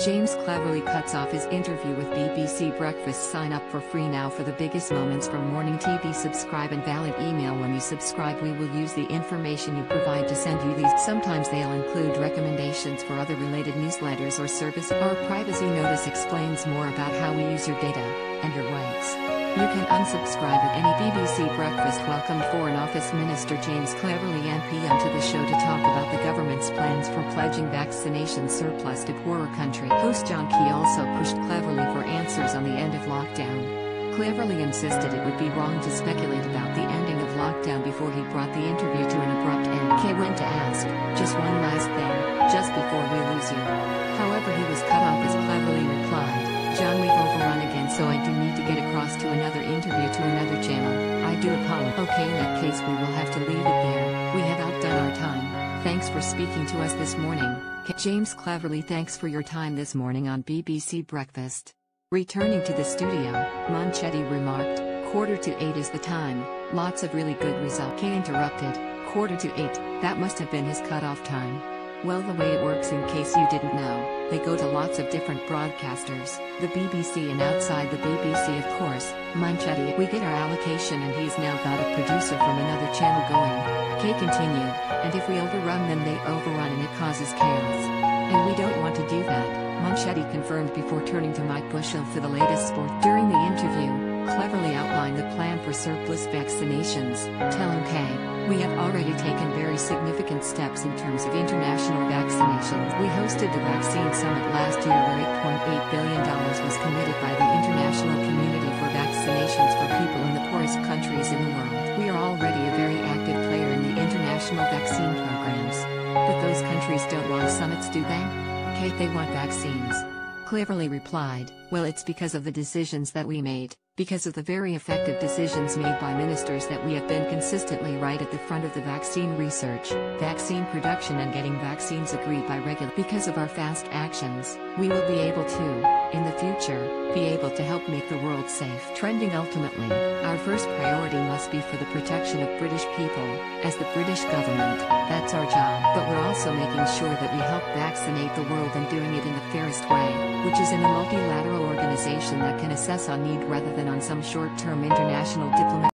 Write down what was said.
James cleverly cuts off his interview with BBC Breakfast. Sign up for free now for the biggest moments from morning TV. Subscribe and valid email. When you subscribe, we will use the information you provide to send you these. Sometimes they'll include recommendations for other related newsletters or service. Our privacy notice explains more about how we use your data and your rights. You can unsubscribe at any BBC Breakfast. Welcomed Foreign Office Minister James Cleverly NP onto the show to talk about the government's plans for pledging vaccination surplus to poorer countries. Host John Key also pushed Cleverly for answers on the end of lockdown. Cleverly insisted it would be wrong to speculate about the ending of lockdown before he brought the interview to an abrupt end. Key went to ask, just one last thing, just before we lose you. However, he was cut off as Cleverly replied, John, we've overrun again, so I do need to get across to another interview to another channel. I do apologize. Okay, in that case we will have to leave it there. We have outdone our time. Thanks for speaking to us this morning. James Cleverly, thanks for your time this morning on BBC Breakfast. Returning to the studio, Monchetti remarked, 7:45 is the time, lots of really good results. Kay interrupted, 7:45, that must have been his cutoff time. Well, the way it works, in case you didn't know, they go to lots of different broadcasters, the BBC and outside the BBC of course. Monchetti, we get our allocation and he's now got a producer from another channel going. Kay continued, and if we overrun then they overrun and it causes chaos. And we don't want to do that, Monchetti confirmed before turning to Mike Bushell for the latest sport. During the interview, Cleverly outlined the plan for surplus vaccinations, telling Kay, we have already taken very significant steps in terms of international vaccinations. We hosted the Vaccine Summit last year where $8.8 billion was committed by the international community for vaccinations for people in the poorest countries in the world. We are already a very active player in the international vaccine programs. But those countries don't want summits, do they? Kate, they want vaccines. Cleverly replied, well, it's because of the decisions that we made. Because of the very effective decisions made by ministers that we have been consistently right at the front of the vaccine research, vaccine production and getting vaccines agreed by Because of our fast actions, we will be able to, in the future, be able to help make the world safe. Trending ultimately, our first priority must be for the protection of British people, as the British government, that's our job. But we're also making sure that we help vaccinate the world and doing it in the fairest way, which is in a multilateral organization that can assess on need rather than on some short-term international diplomatic